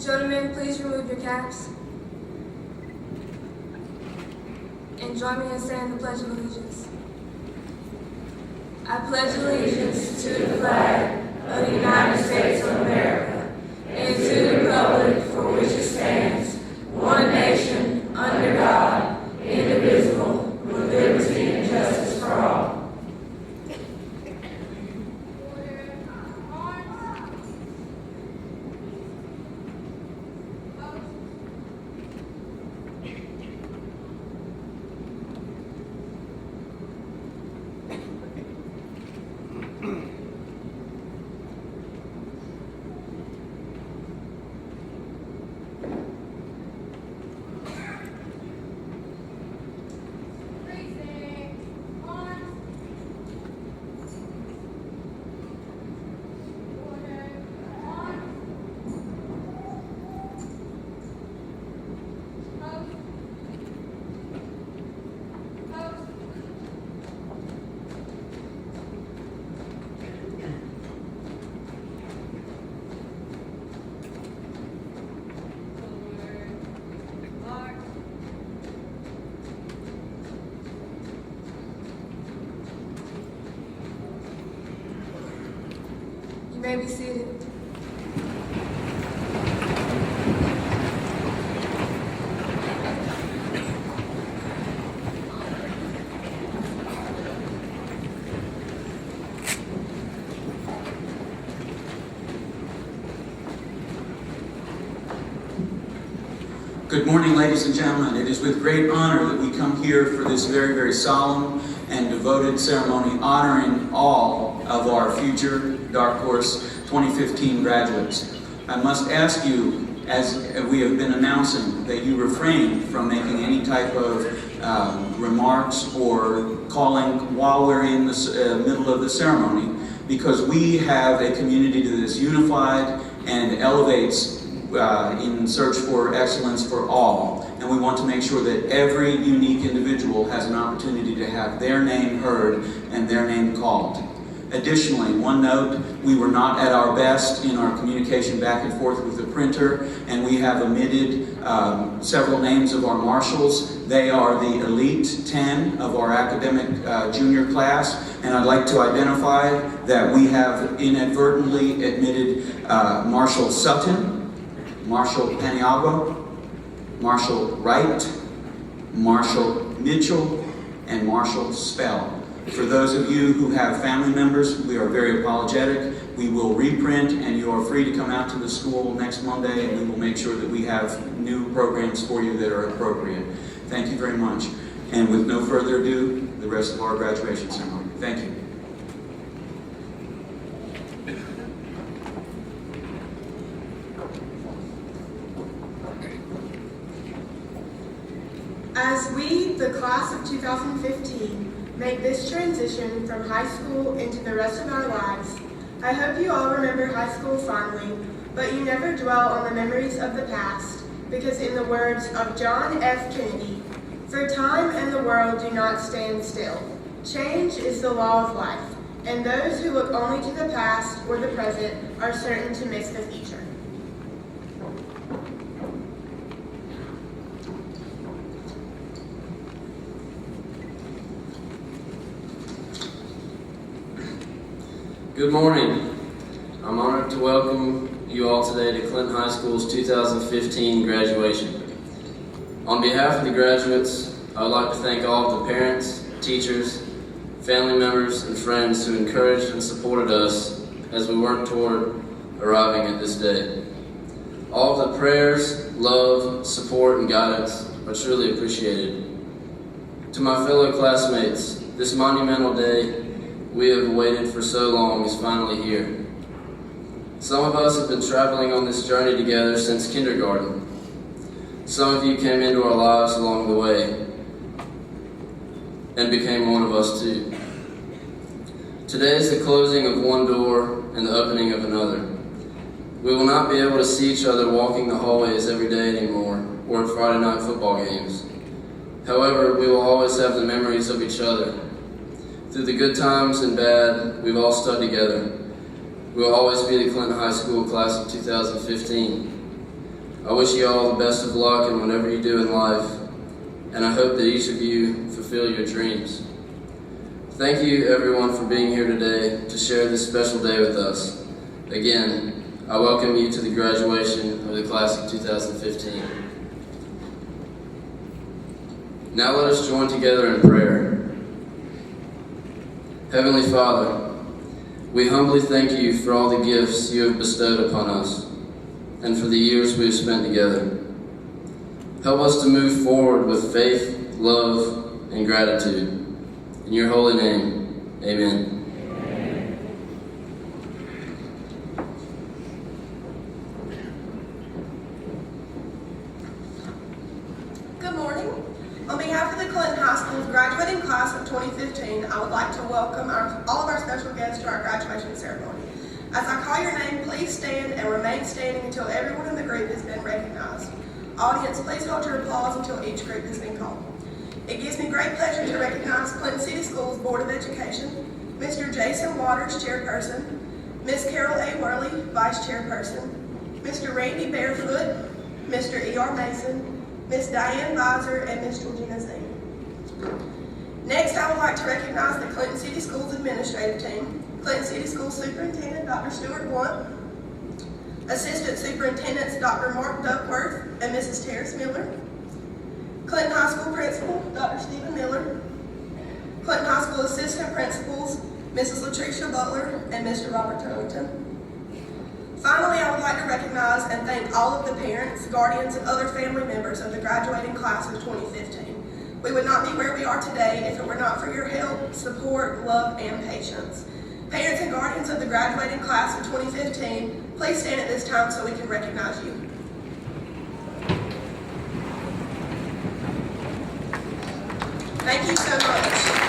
Gentlemen, please remove your caps. And join me in saying the Pledge of Allegiance. I pledge allegiance to the flag of the United States of America and to the republic for which it stands, one nation, under God, indivisible, with liberty and justice for all. You may be seated. Good morning, ladies and gentlemen. It is with great honor that we come here for this very, very solemn and devoted ceremony honoring all of our future Dark Horse 2015 graduates. I must ask you, as we have been announcing, that you refrain from making any type of remarks or calling while we're in the middle of the ceremony, because we have a community that is unified and elevates in search for excellence for all. And we want to make sure that every unique individual has an opportunity to have their name heard and their name called. Additionally, one note, we were not at our best in our communication back and forth with the printer, and we have omitted several names of our marshals. They are the elite 10 of our academic junior class, and I'd like to identify that we have inadvertently omitted Marshal Sutton, Marshal Paniagua, Marshal Wright, Marshal Mitchell, and Marshal Spell. For those of you who have family members, we are very apologetic. We will reprint, and you are free to come out to the school next Monday, and we will make sure that we have new programs for you that are appropriate. Thank you very much. And with no further ado, the rest of our graduation ceremony. Thank you. As we, the class of 2015, make this transition from high school into the rest of our lives, I hope you all remember high school fondly, but you never dwell on the memories of the past, because in the words of John F. Kennedy, "For time and the world do not stand still. Change is the law of life, and those who look only to the past or the present are certain to miss the future." Good morning. I'm honored to welcome you all today to Clinton High School's 2015 graduation. On behalf of the graduates, I would like to thank all of the parents, teachers, family members, and friends who encouraged and supported us as we worked toward arriving at this day. All of the prayers, love, support, and guidance are truly appreciated. To my fellow classmates, this monumental day we have waited for so long is finally here. Some of us have been traveling on this journey together since kindergarten. Some of you came into our lives along the way and became one of us too. Today is the closing of one door and the opening of another. We will not be able to see each other walking the hallways every day anymore, or at Friday night football games. However, we will always have the memories of each other. Through the good times and bad, we've all stood together. We will always be the Clinton High School class of 2015. I wish you all the best of luck in whatever you do in life, and I hope that each of you fulfill your dreams. Thank you, everyone, for being here today to share this special day with us. Again, I welcome you to the graduation of the class of 2015. Now let us join together in prayer. Heavenly Father, we humbly thank you for all the gifts you have bestowed upon us and for the years we have spent together. Help us to move forward with faith, love, and gratitude. In your holy name, amen. Good morning. On behalf of the Clinton High School's graduating class of 2015, I would like to welcome all of our special guests to our graduation ceremony. As I call your name, please stand and remain standing until everyone in the group has been recognized. Audience, please hold your applause until each group has been called. It gives me great pleasure to recognize Clinton City Schools Board of Education, Mr. Jason Waters, Chairperson, Ms. Carol A. Worley, Vice Chairperson, Mr. Randy Barefoot, Mr. E.R. Mason, Ms. Diane Visor, and Ms. Georgina Zane. Next, I would like to recognize the Clinton City Schools Administrative Team, Clinton City School Superintendent Dr. Stuart Blunt, Assistant Superintendents Dr. Mark Duckworth and Mrs. Terrace Miller, Clinton High School Principal Dr. Stephen Miller, Clinton High School Assistant Principals Mrs. Latricia Butler and Mr. Robert Turlington. Finally, I would like to recognize and thank all of the parents, guardians, and other family members of the graduating class of 2015. We would not be where we are today if it were not for your help, support, love, and patience. Parents and guardians of the graduating class of 2015, please stand at this time so we can recognize you. Thank you so much.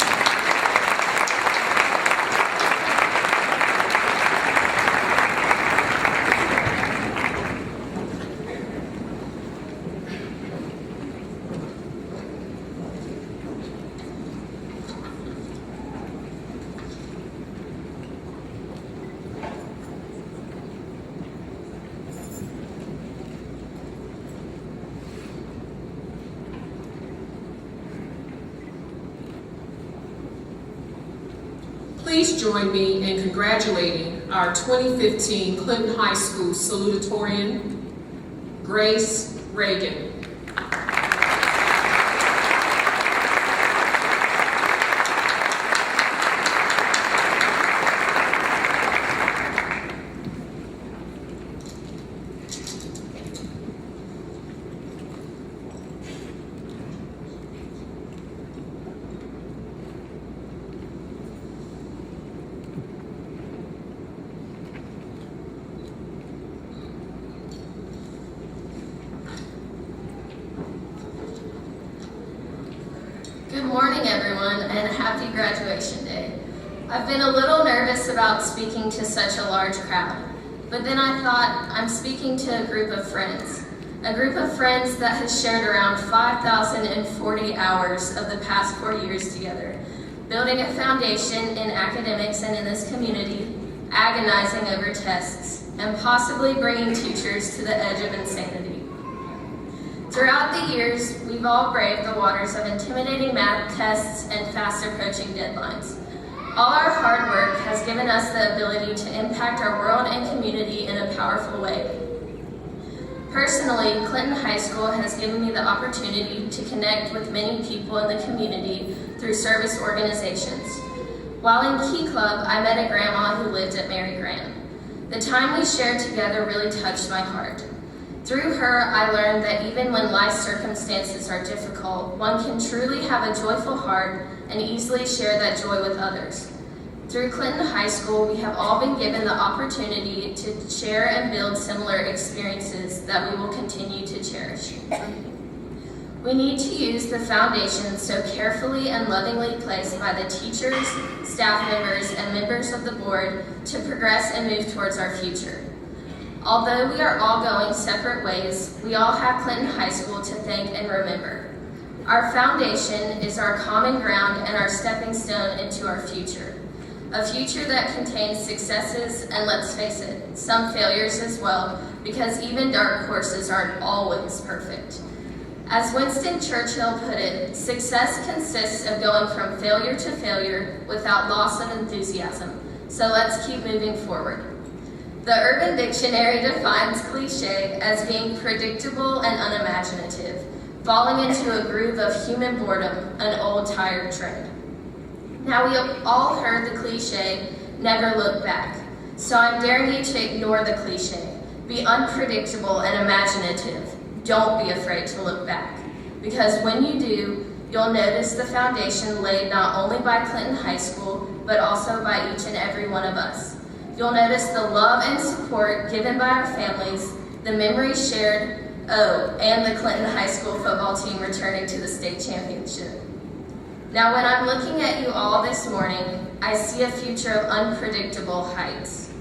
Please join me in congratulating our 2015 Clinton High School Salutatorian, Grace Reagan. Good morning, everyone, and happy graduation day. I've been a little nervous about speaking to such a large crowd, but then I thought I'm speaking to a group of friends that has shared around 5,040 hours of the past 4 years together, building a foundation in academics and in this community, agonizing over tests, and possibly bringing teachers to the edge of insanity. Throughout the years, we've all braved the waters of intimidating math tests and fast approaching deadlines. All our hard work has given us the ability to impact our world and community in a powerful way. Personally, Clinton High School has given me the opportunity to connect with many people in the community through service organizations. While in Key Club, I met a grandma who lived at Mary Graham. The time we shared together really touched my heart. Through her, I learned that even when life circumstances are difficult, one can truly have a joyful heart and easily share that joy with others. Through Clinton High School, we have all been given the opportunity to share and build similar experiences that we will continue to cherish. We need to use the foundation so carefully and lovingly placed by the teachers, staff members, and members of the board to progress and move towards our future. Although we are all going separate ways, we all have Clinton High School to thank and remember. Our foundation is our common ground and our stepping stone into our future. A future that contains successes and, let's face it, some failures as well, because even dark horses aren't always perfect. As Winston Churchill put it, success consists of going from failure to failure without loss of enthusiasm. So let's keep moving forward. The Urban Dictionary defines cliche as being predictable and unimaginative, falling into a groove of human boredom, an old tired trend. Now we have all heard the cliche, never look back. So I'm daring you to ignore the cliche. Be unpredictable and imaginative. Don't be afraid to look back. Because when you do, you'll notice the foundation laid not only by Clinton High School, but also by each and every one of us. You'll notice the love and support given by our families, the memories shared, and the Clinton High School football team returning to the state championship. Now when I'm looking at you all this morning, I see a future of unpredictable heights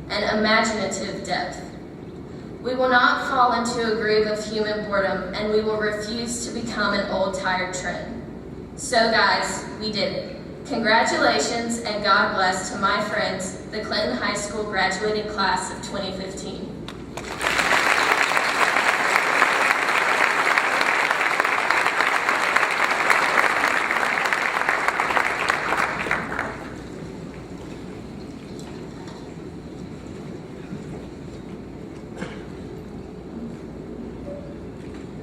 and imaginative depth. We will not fall into a groove of human boredom, and we will refuse to become an old tired trend. So guys, we did it. Congratulations and God bless to my friends, the Clinton High School graduating class of 2015.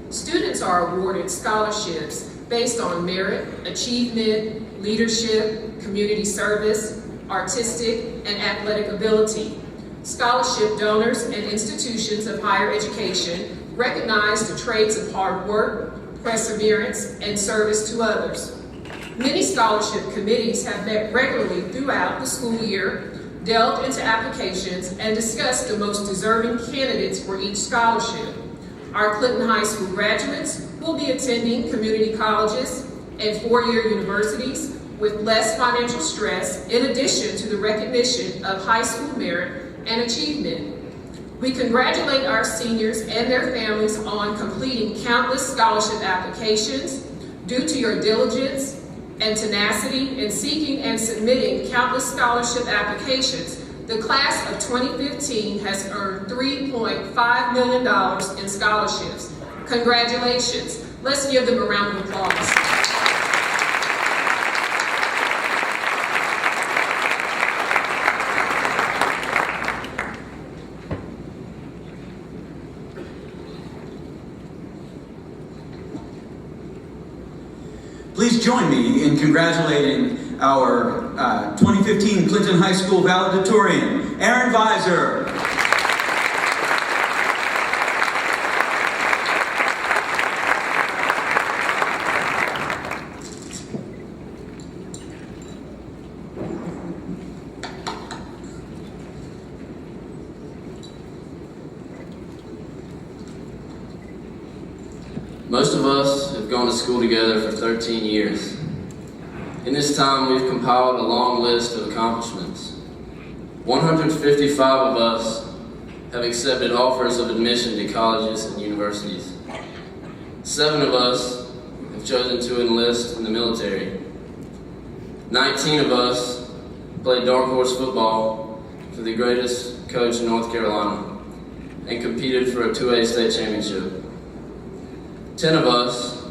Students are awarded scholarships based on merit, achievement, leadership, community service, artistic, and athletic ability. Scholarship donors and institutions of higher education recognize the traits of hard work, perseverance, and service to others. Many scholarship committees have met regularly throughout the school year, delved into applications, and discussed the most deserving candidates for each scholarship. Our Clinton High School graduates will be attending community colleges and four-year universities with less financial stress, in addition to the recognition of high school merit and achievement. We congratulate our seniors and their families on completing countless scholarship applications. Due to your diligence and tenacity in seeking and submitting countless scholarship applications, the class of 2015 has earned $3.5 million in scholarships. Congratulations. Let's give them a round of applause. Please join me in congratulating our 2015 Clinton High School Valedictorian, Aaron Visor. Most of us have gone to school together for 13 years. In this time, we've compiled a long list of accomplishments. 155 of us have accepted offers of admission to colleges and universities. 7 of us have chosen to enlist in the military. 19 of us played dark horse football for the greatest coach in North Carolina and competed for a 2A state championship. 10 of us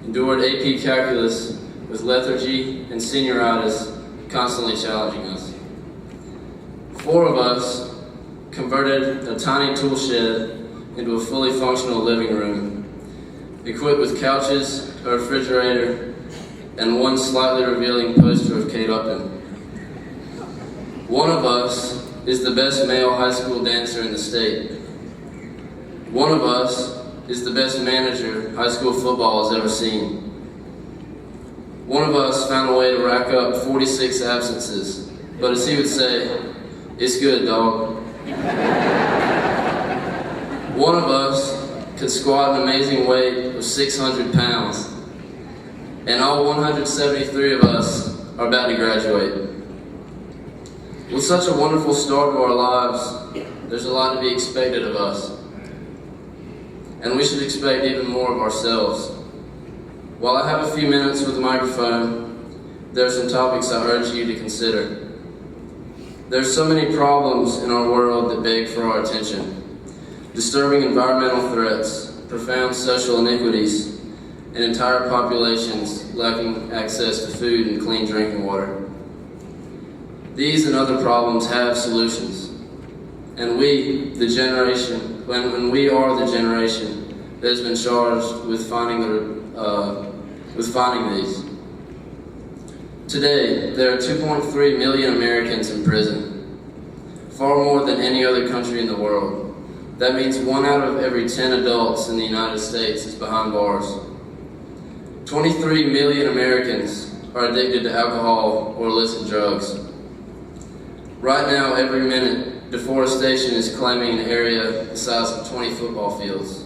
endured AP Calculus with lethargy and senioritis constantly challenging us. 4 of us converted a tiny tool shed into a fully functional living room, equipped with couches, a refrigerator, and one slightly revealing poster of Kate Upton. 1 of us is the best male high school dancer in the state. 1 of us is the best manager high school football has ever seen. 1 of us found a way to rack up 46 absences, but as he would say, it's good, dog. 1 of us could squat an amazing weight of 600 pounds, and all 173 of us are about to graduate. With such a wonderful start to our lives, there's a lot to be expected of us. And we should expect even more of ourselves. While I have a few minutes with the microphone, there are some topics I urge you to consider. There's so many problems in our world that beg for our attention. Disturbing environmental threats, profound social inequities, and entire populations lacking access to food and clean drinking water. These and other problems have solutions. And we, the generation, when we are the generation that has been charged with finding these. Today, there are 2.3 million Americans in prison, far more than any other country in the world. That means 1 out of every 10 adults in the United States is behind bars. 23 million Americans are addicted to alcohol or illicit drugs. Right now, every minute, deforestation is claiming an area the size of 20 football fields.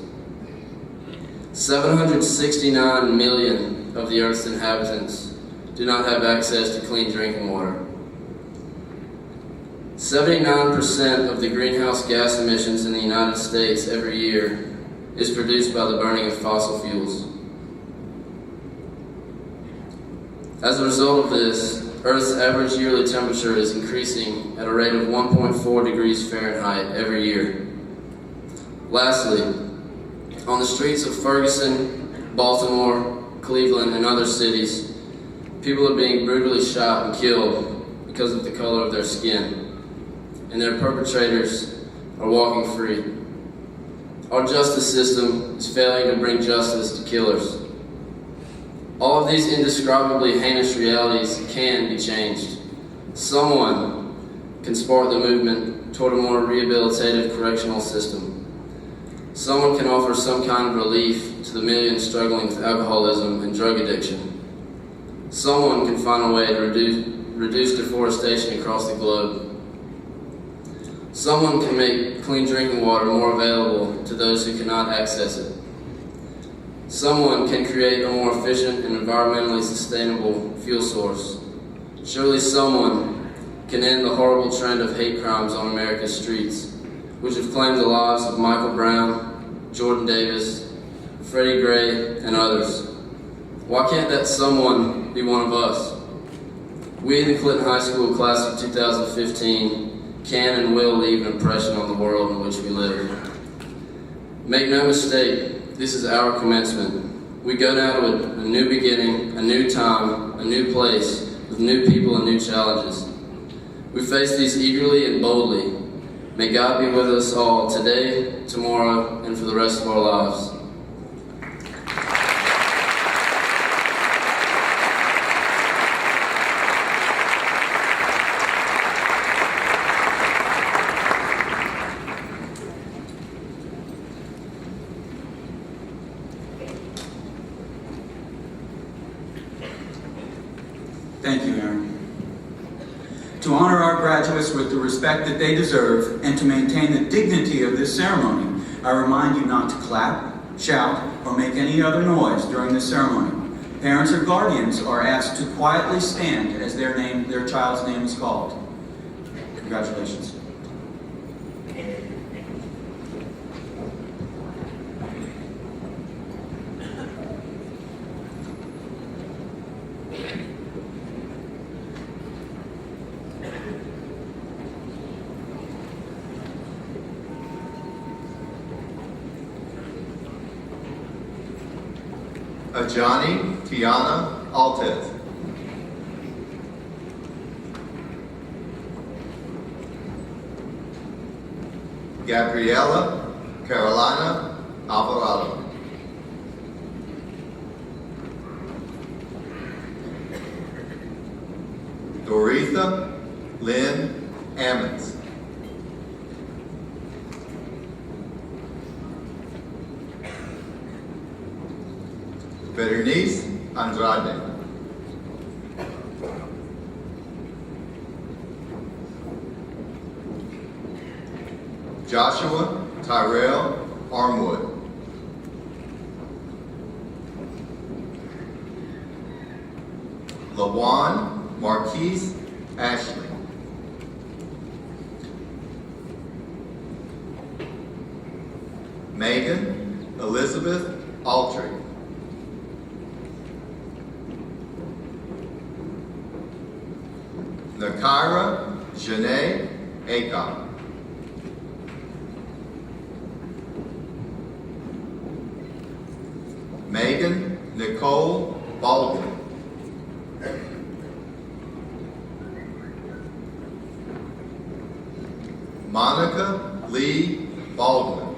769 million of the Earth's inhabitants do not have access to clean drinking water. 79% of the greenhouse gas emissions in the United States every year is produced by the burning of fossil fuels. As a result of this, Earth's average yearly temperature is increasing at a rate of 1.4 degrees Fahrenheit every year. Lastly, on the streets of Ferguson, Baltimore, Cleveland, and other cities, people are being brutally shot and killed because of the color of their skin, and their perpetrators are walking free. Our justice system is failing to bring justice to killers. All of these indescribably heinous realities can be changed. Someone can spark the movement toward a more rehabilitative correctional system. Someone can offer some kind of relief to the millions struggling with alcoholism and drug addiction. Someone can find a way to reduce deforestation across the globe. Someone can make clean drinking water more available to those who cannot access it. Someone can create a more efficient and environmentally sustainable fuel source. Surely someone can end the horrible trend of hate crimes on America's streets, which have claimed the lives of Michael Brown, Jordan Davis, Freddie Gray, and others. Why can't that someone be one of us? We, the Clinton High School class of 2015, can and will leave an impression on the world in which we live. Make no mistake, this is our commencement. We go now to a new beginning, a new time, a new place, with new people and new challenges. We face these eagerly and boldly. May God be with us all today, tomorrow, and for the rest of our lives. Thank you, Aaron. To honor our graduates with the respect that they deserve and to maintain the dignity of this ceremony, I remind you not to clap, shout, or make any other noise during the ceremony. Parents or guardians are asked to quietly stand as their child's name is called. Congratulations. Ajani Tiana Altez. Gabriela Carolina Alvarado. Doretha Lynn Ammons. Berenice Andrade. Joshua Tyrell Armwood. LaJuan Marquise Ashley. Megan Elizabeth Altry. Nakira Janae Akon. Megan Nicole Baldwin. Monica Lee Baldwin.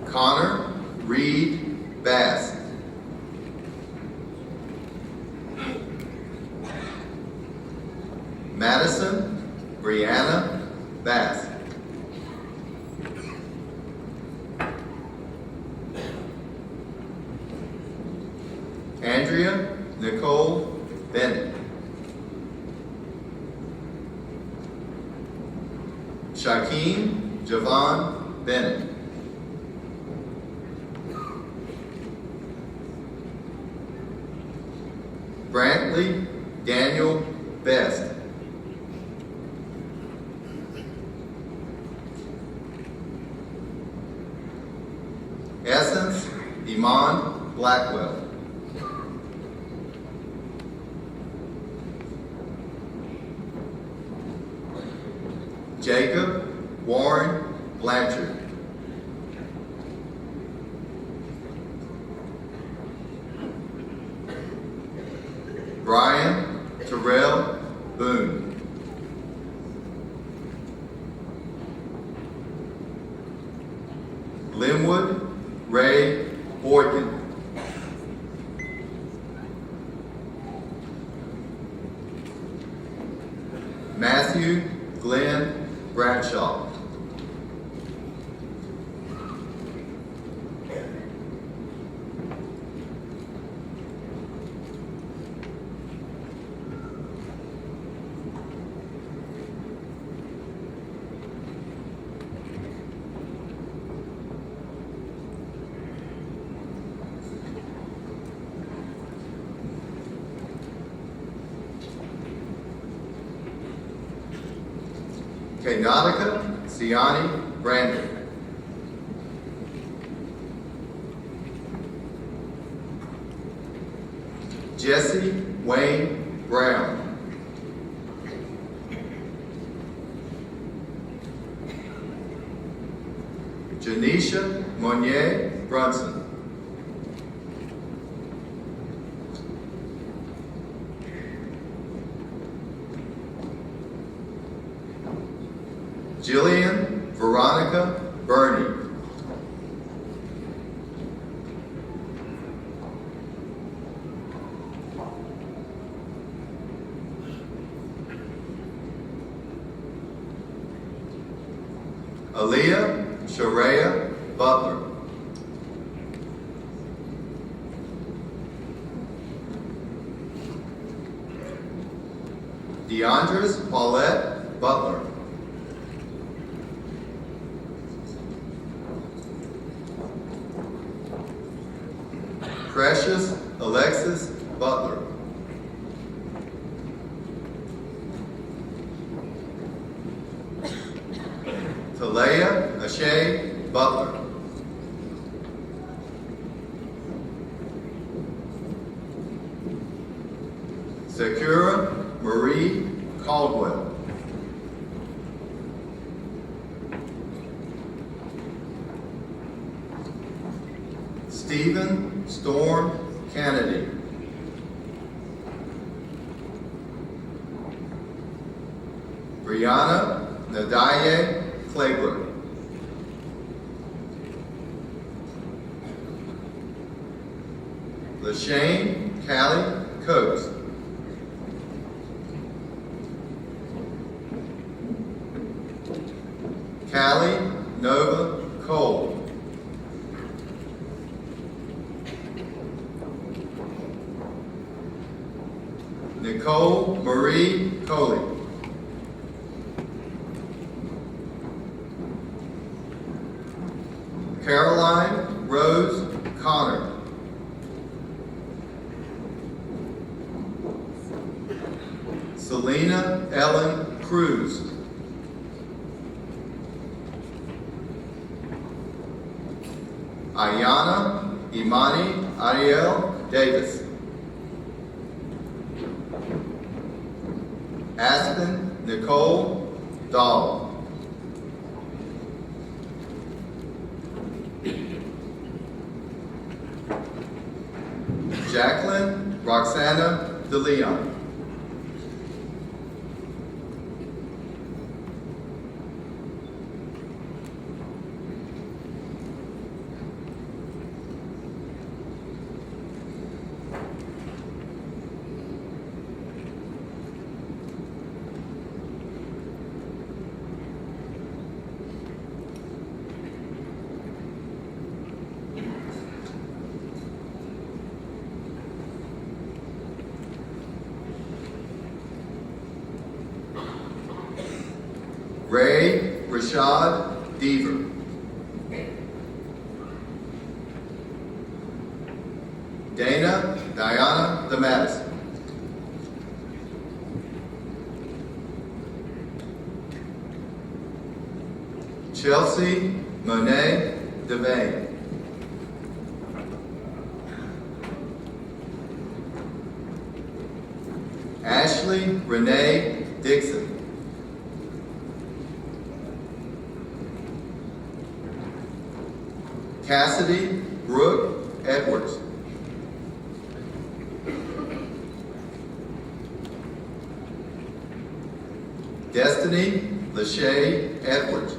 Connor Reed Bass. Madison Brianna Bass. Andrea Nicole Bennett. Shaquem Javon Bennett. Brantley Daniel Best. Essence Iman Blackwell. Jacob Warren Blanchard. Brian Terrell Boone. Linwood Ray Boykin. Matthew Glenn Bradshaw. Nautica Siani Brandon. Jesse Wayne Brown. Janisha Monier Brunson. Jillian Veronica Burney. Aaliyah Sharia Butler. Deandres Paulette Butler. Precious Alexis Butler. Talaya Ashay Butler. Sakura Marie Caldwell. Stephen Storm Kennedy. Brianna Nadaye Klebler. Lashane Callie Coates. Callie Nova Cole. Nicole Marie Coley. Caroline Rose Connor. Selena Ellen Cruz. Ayana Imani Ariel Davis. Aspen Nicole Dahl. Jacqueline Roxana DeLeon. Ray Rashad Deaver. Dana Diana DeMattis. Chelsea Monet Devane. Ashley Renee Dixon. Cassidy Brooke Edwards. Destiny Lachey Edwards.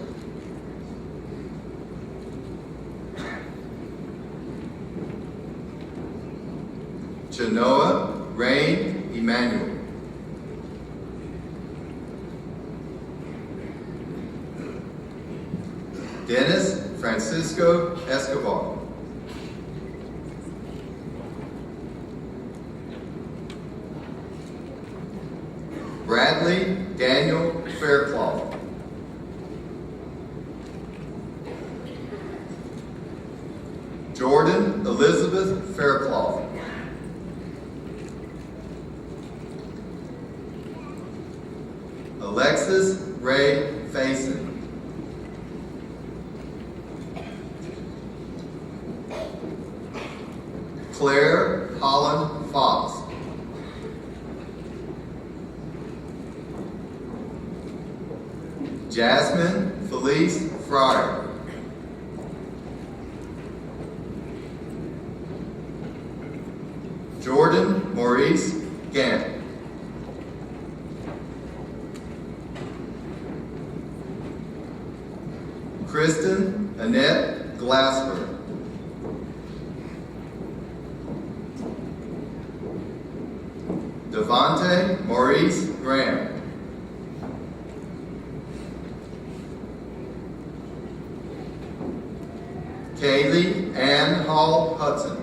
Chenoa Rain Emmanuel. Dennis Francisco Escobar. Bradley Daniel Fairclough. Jordan Elizabeth Fairclough. Alexis Ray Faison. Claire Holland Fox. Jasmine Felice Fryer. Jordan Maurice Gant. Kristen Annette Glassford. Devontae Maurice Graham. Kaylee Ann Hall Hudson.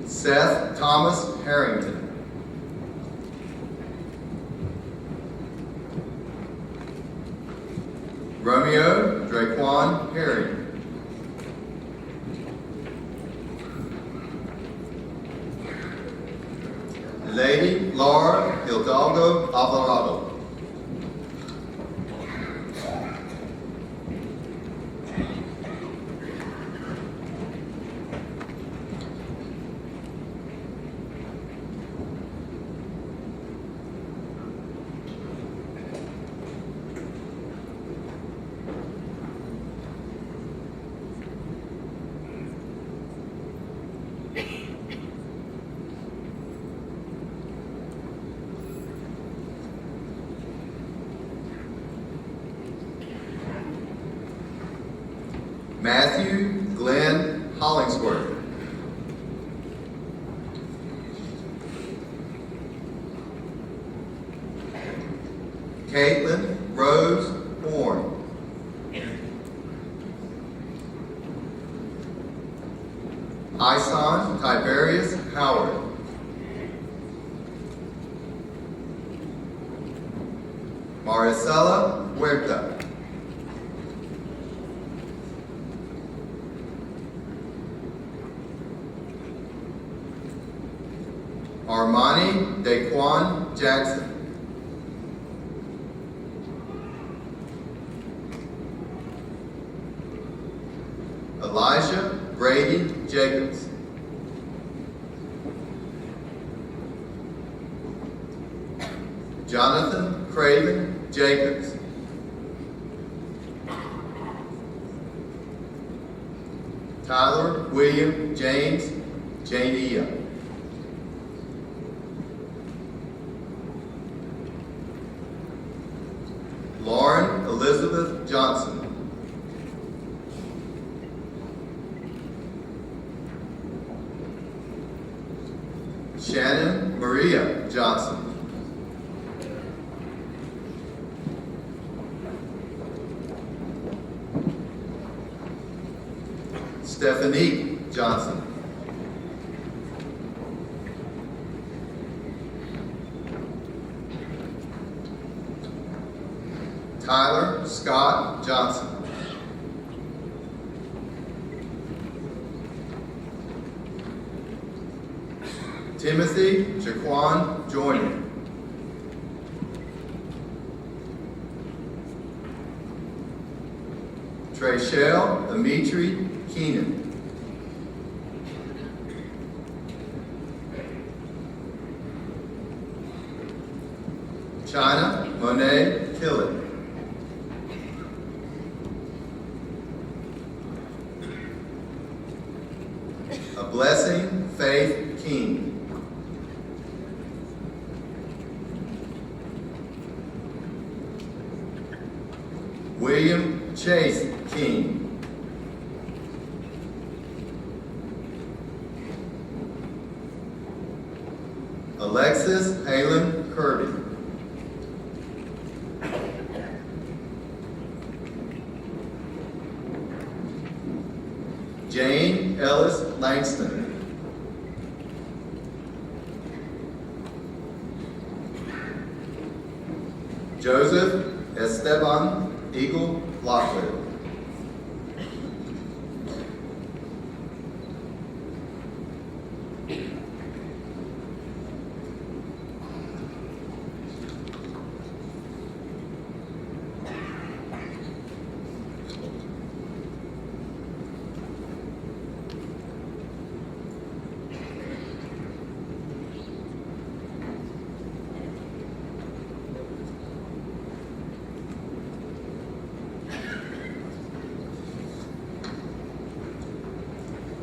Seth Thomas Harrington. Romeo Draquan Perry. Lady Laura Hidalgo Alvarado. Matthew Glenn Hollingsworth. Caitlin Rose Horn. Isan Tiberius Howard. Maricela Huerta. Armani Daquan Jackson. Elijah Brady Jacobs. Jonathan Craven Jacobs. Tyler William James Jania. Lauren Elizabeth Johnson. Shannon Maria Johnson. Stephanie Johnson. Tyler Scott Johnson. Timothy Jaquan Joyner. Treshelle Dimitri Keenan. China Monet Killick. A Blessing Faith King. William Chase King. Alexis Halen Kirby. Jane Ellis Langston. Joseph Esteban Eagle Lockwood.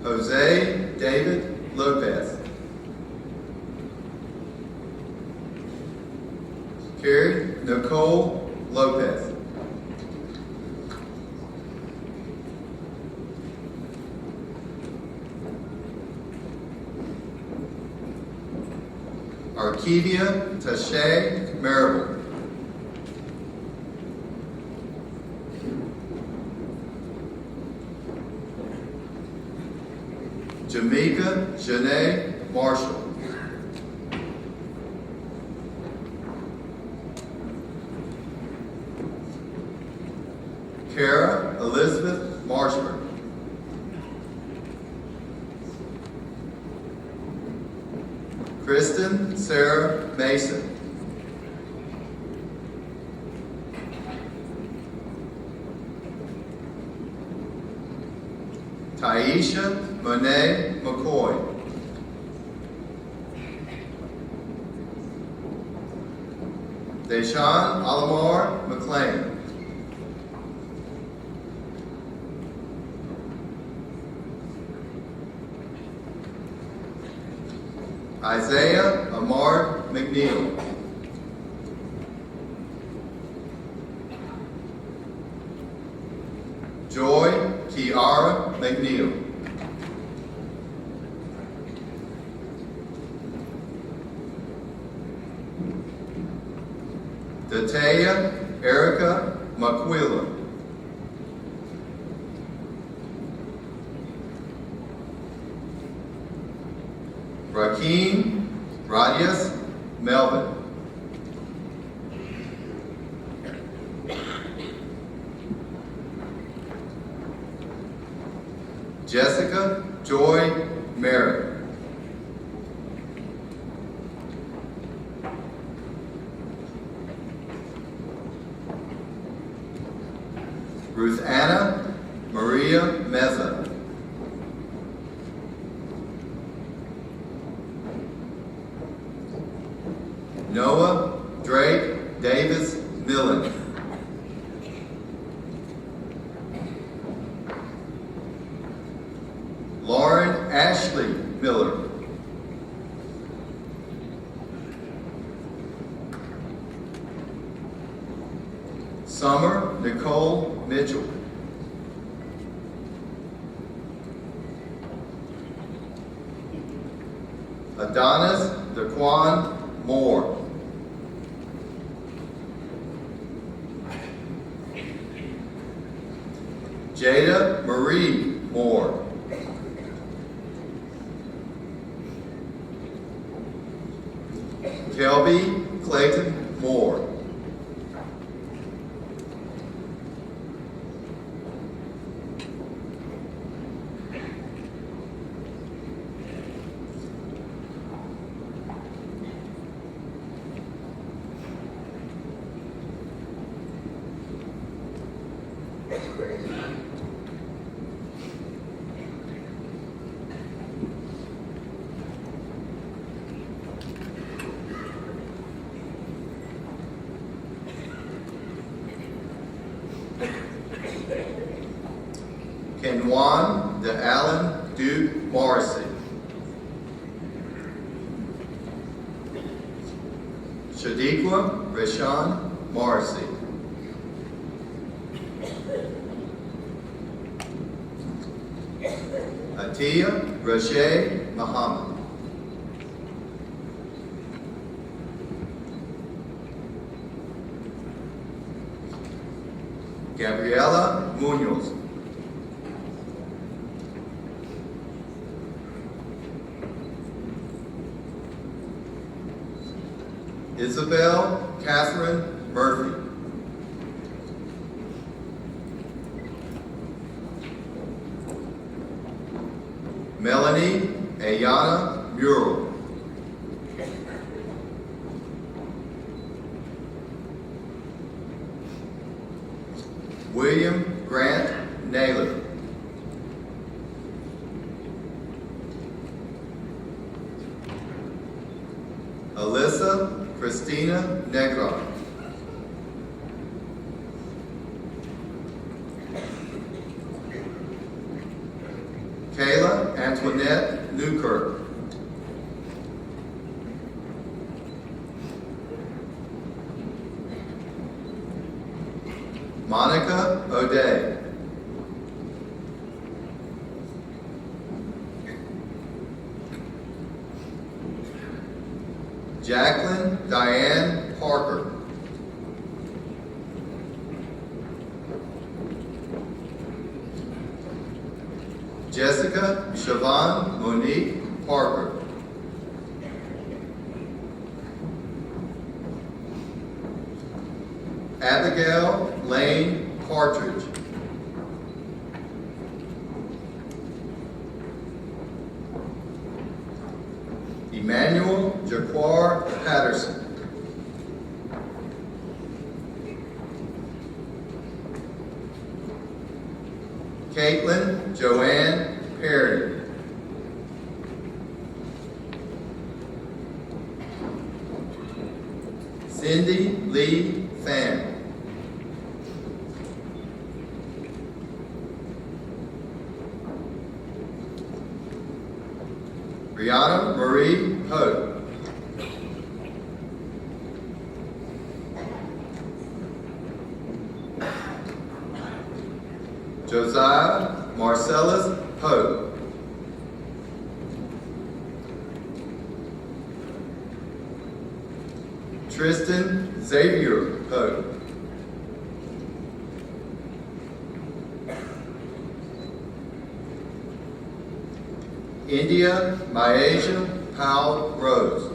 Jose David Lopez. Carrie Nicole Lopez. Arcadia Tashay Marable. Jamaica Janae Marshall. Kara Elizabeth Marshburn. Kristen Sarah Mason. Taisha Monet McCoy. Deshaun Alamar McLean. Isaiah Amar McNeil. Joy Kiara McNeil. Dataya Erica McQuillan. Rakeem Radius Melvin. Jessica Joy Merritt. Ruth Anna Maria Meza. Noah Drake Davis Millen. Lauren Ashley Miller. Summer Nicole Mitchell. Adonis Daquan Moore. Jada Marie Moore. Kelby Clayton Moore. Kenwan de Allen Duke Morrissey. Shadiqua Rashawn Morrissey. Atia Rashay Muhammad. Gabriela Munoz. Isabel Catherine Murphy. Melanie Ayana Mural. William Grant Naylor. Alyssa Christina Negron. Kayla Antoinette Newkirk. Monica O'Day. Jacqueline Diane Parker. Jessica Siobhan Monique Parker. Abigail Lane Partridge. Emmanuel Jaquar Patterson. Caitlin Joanne Perry. Cindy Lee Pham. Brianna Marie Pope. Josiah Marcellus Pope. Tristan Xavier Pope. India Myasia Powell Rose.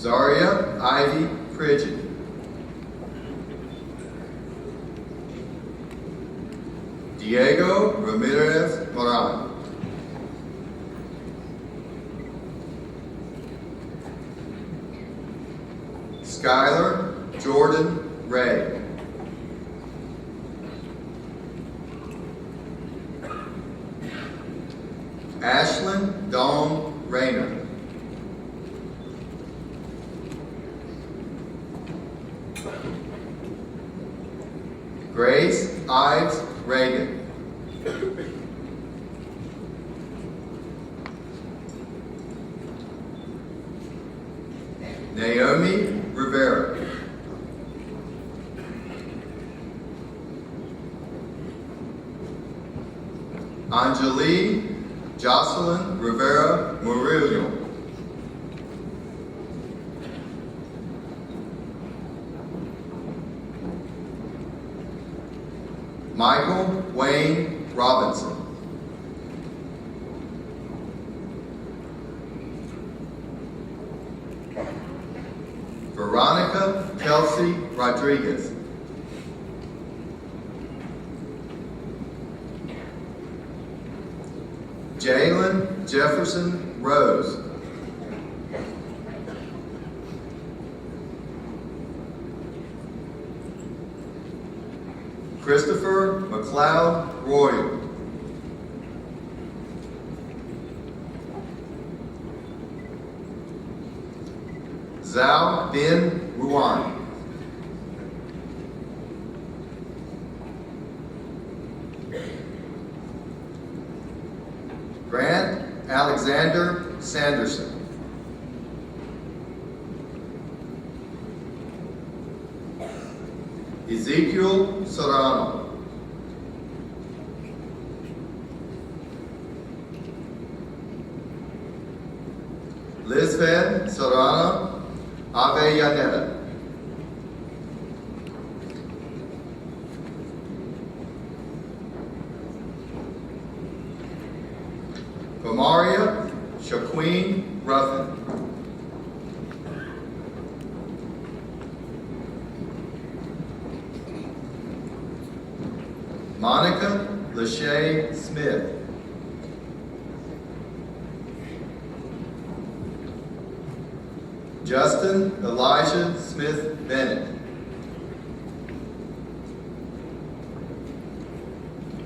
Zaria Ivy Pridgen. Diego Ramirez Moran. Skylar Jordan Ray. Ashlyn Dawn Rayner. Grace Ives Reagan. Naomi Rivera. Anjali Jocelyn Rivera Murillo. Michael Wayne Robinson. Veronica Kelsey Rodriguez. Jalen Jefferson Rose. Christopher McLeod Royal. Zhao Bin Ruan. Grant Alexander Sanderson. Ezekiel Serrano. Lisbeth Serrano Avellaneda. Kamaria Shaqueen Ruffin. Monica Lachey Smith. Justin Elijah Smith Bennett.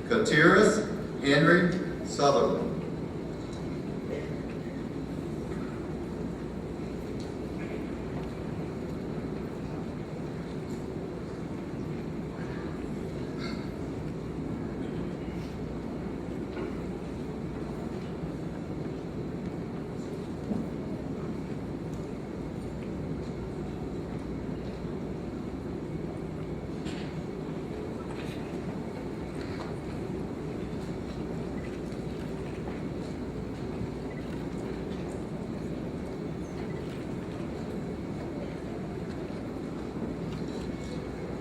Katiris Henry Sutherland.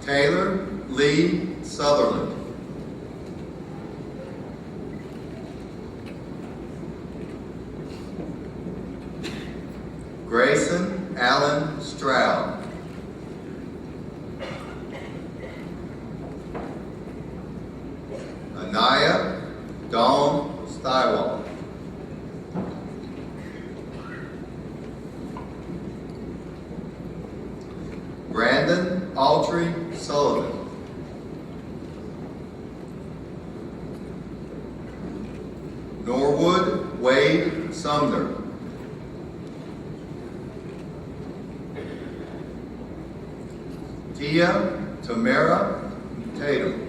Taylor Lee Sutherland. Grayson Allen Stroud. Anaya Dawn Stywall. Brandon Autry Sullivan. Norwood Wade Sumner. Tia Tamara Tatum.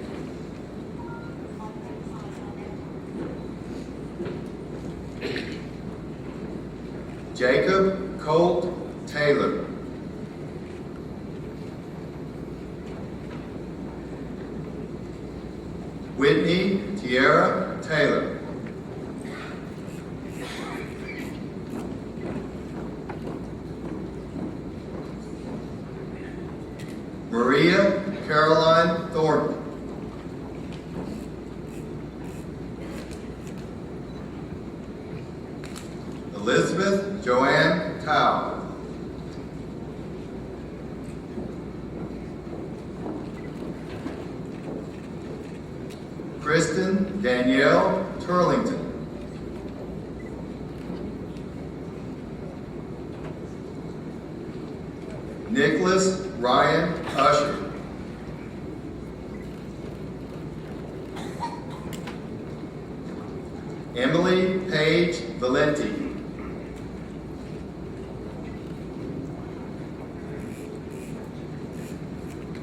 Jacob Colt Taylor. Whitney Tierra Taylor. Maria Caroline Thornton. Elizabeth Joanne Tao. Kristen Danielle Turlington. Nicholas Ryan Usher. Emily Paige Valenti.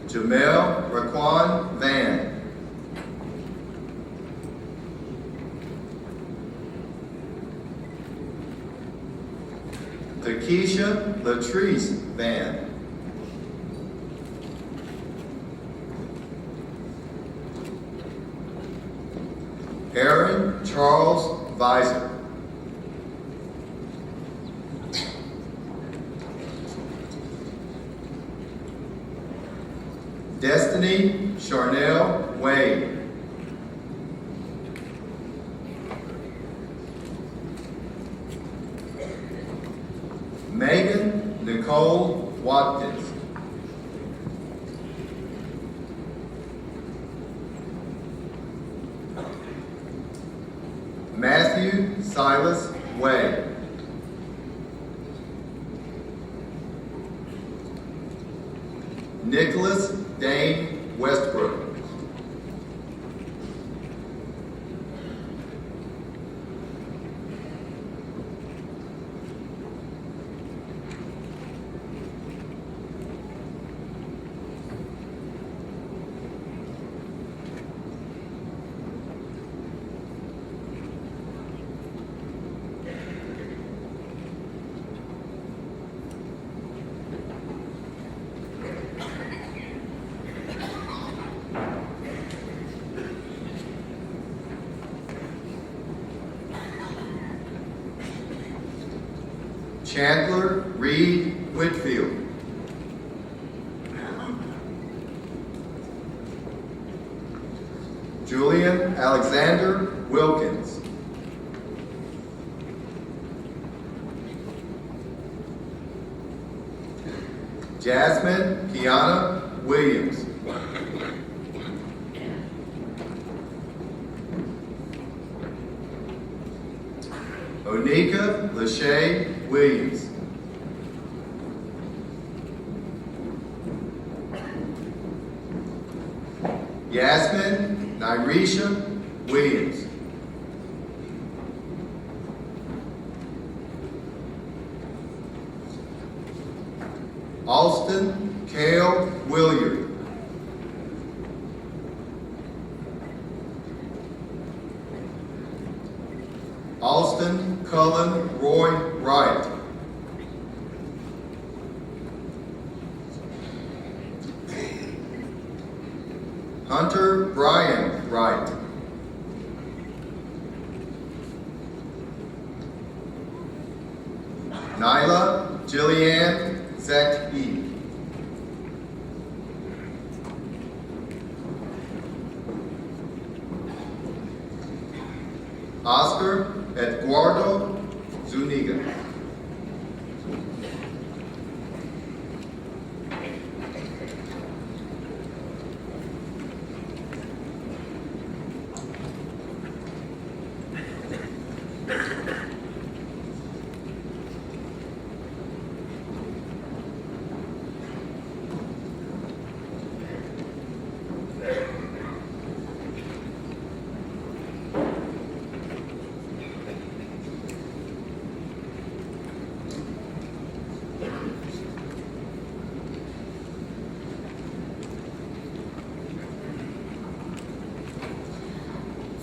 Jamel Raquan Van. Takesha Latrice Van. Aaron Charles Visor. Destiny Charnel Wade. Megan Nicole Watkins. Matthew Silas Way. Nicholas Dane Westbrook. Chandler Reed Whitfield. Julian Alexander Wilkins. Jasmine Kiana Williams. Onika Lachey Williams. Yasmin Nyrisha Williams. Austin Cale Williard. Austin Cullen Roy Wright. Hunter Brian Wright. Nyla Jillianne Zaki. Oscar Eduardo Zuniga.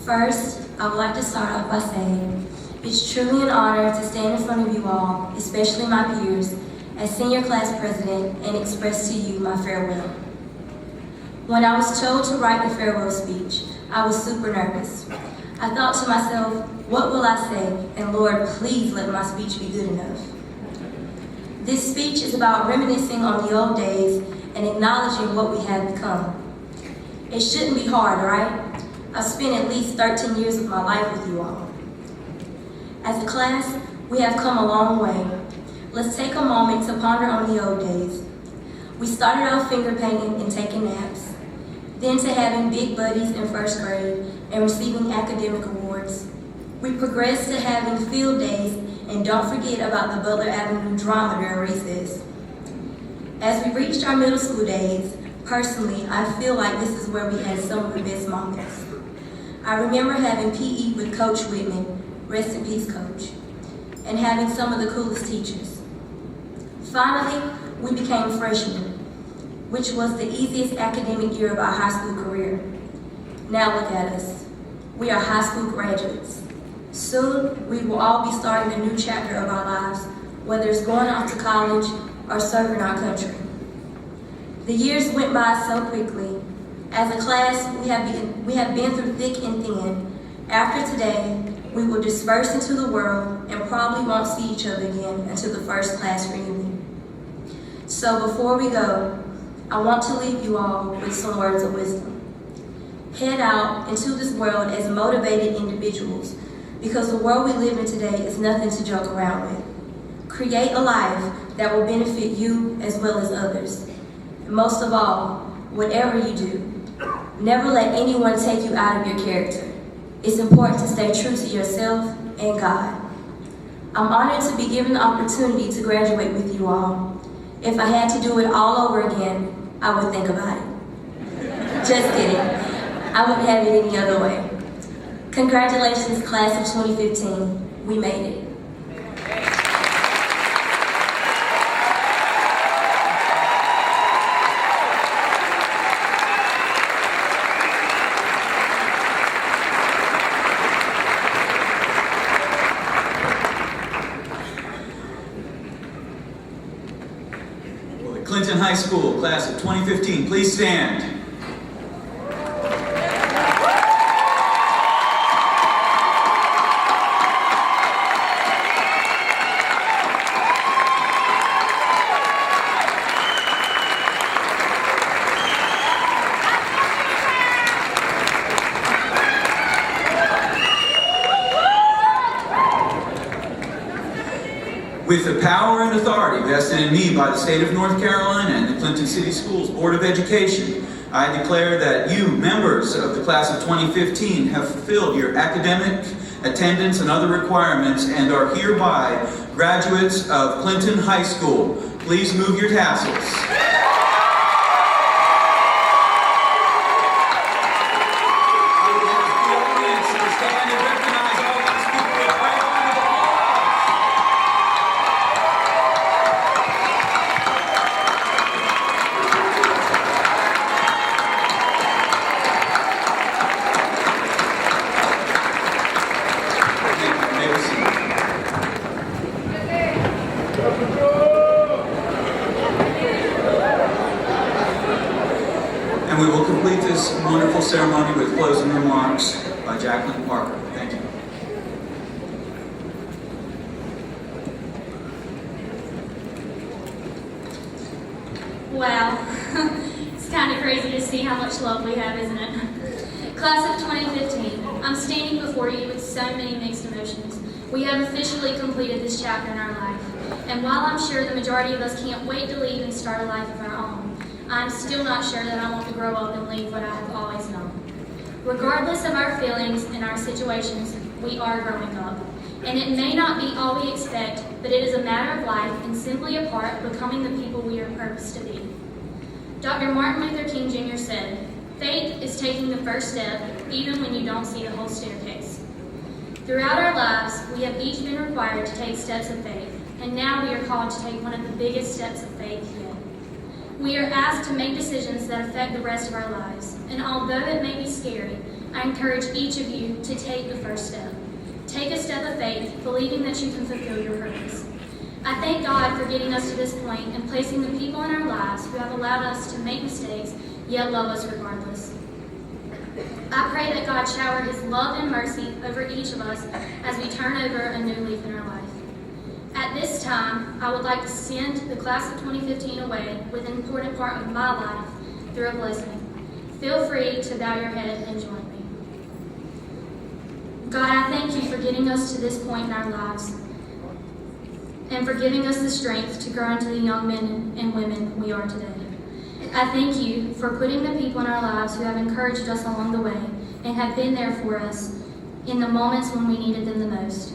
First, I would like to start off by saying, it's truly an honor to stand in front of you all, especially my peers, as senior class president and express to you my farewell. When I was told to write the farewell speech, I was super nervous. I thought to myself, what will I say? And Lord, please let my speech be good enough. This speech is about reminiscing on the old days and acknowledging what we have become. It shouldn't be hard, right? I've spent at least 13 years of my life with you all. As a class, we have come a long way. Let's take a moment to ponder on the old days. We started off finger painting and taking naps. then to having big buddies in first grade and receiving academic awards. We progressed to having field days, and don't forget about the Butler Avenue drama during recess. As we reached our middle school days, personally, I feel like this is where we had some of the best moments. I remember having PE with Coach Whitman, rest in peace, Coach, and having some of the coolest teachers. Finally, we became freshmen, which was the easiest academic year of our high school career. Now look at us. We are high school graduates. Soon, we will all be starting a new chapter of our lives, whether it's going off to college or serving our country. The years went by so quickly. As a class, we have been through thick and thin. After today, we will disperse into the world and probably won't see each other again until the first class reunion. So before we go, I want to leave you all with some words of wisdom. Head out into this world as motivated individuals, because the world we live in today is nothing to joke around with. Create a life that will benefit you as well as others. And most of all, whatever you do, never let anyone take you out of your character. It's important to stay true to yourself and God. I'm honored to be given the opportunity to graduate with you all. If I had to do it all over again, I would think about it. Just kidding. I wouldn't have it any other way. Congratulations, class of 2015. We made it. Clinton High School, class of 2015, please stand. With the power and authority vested in me by the state of North Carolina and the Clinton City Schools Board of Education, I declare that you, members of the class of 2015, have fulfilled your academic, attendance, and other requirements and are hereby graduates of Clinton High School. Please move your tassels. And we will complete this wonderful ceremony with closing remarks by Jacqueline Parker. Thank you. Wow, it's kind of crazy to see how much love we have, isn't it? Class of 2015, I'm standing before you with so many mixed emotions. We have officially completed this chapter in our life, and while I'm sure the majority of us can't wait to leave and start a life of our own, I'm still not sure that I want to grow up and leave what I have always known. Regardless of our feelings and our situations, we are growing up. And it may not be all we expect, but it is a matter of life and simply a part of becoming the people we are purposed to be. Dr. Martin Luther King Jr. said, "Faith is taking the first step, even when you don't see the whole staircase." Throughout our lives, we have each been required to take steps of faith, and now we are called to take one of the biggest steps of faith yet. We are asked to make decisions that affect the rest of our lives, and although it may be scary, I encourage each of you to take the first step. Take a step of faith, believing that you can fulfill your purpose. I thank God for getting us to this point and placing the people in our lives who have allowed us to make mistakes, yet love us regardless. I pray that God shower His love and mercy over each of us as we turn over a new leaf in our life. At this time, I would like to send the class of 2015 away with an important part of my life through a blessing. Feel free to bow your head and join me. God, I thank you for getting us to this point in our lives and for giving us the strength to grow into the young men and women we are today. I thank you for putting the people in our lives who have encouraged us along the way and have been there for us in the moments when we needed them the most.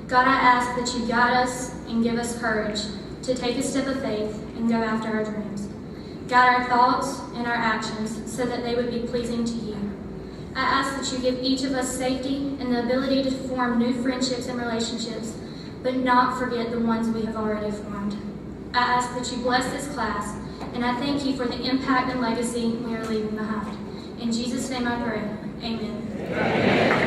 God, I ask that you guide us and give us courage to take a step of faith and go after our dreams. Guide our thoughts and our actions so that they would be pleasing to you. I ask that you give each of us safety and the ability to form new friendships and relationships, but not forget the ones we have already formed. I ask that you bless this class, and I thank you for the impact and legacy we are leaving behind. In Jesus' name I pray. Amen. Amen.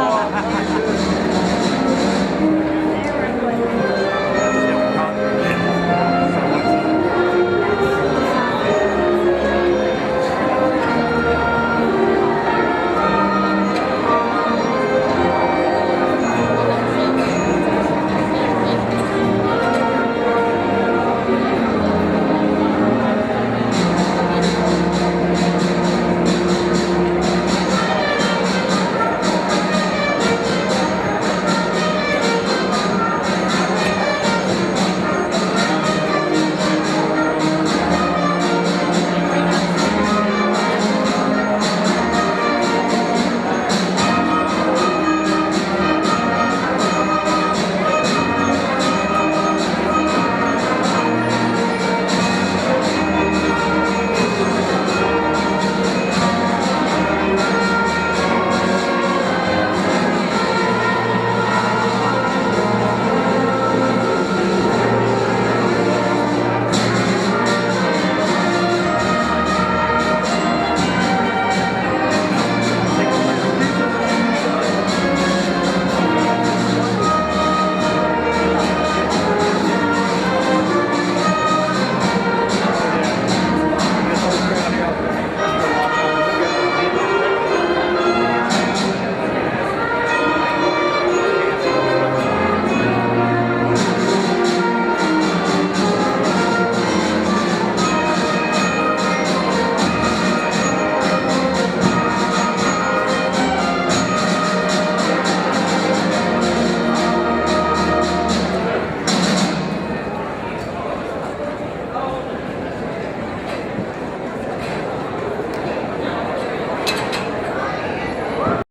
Aw.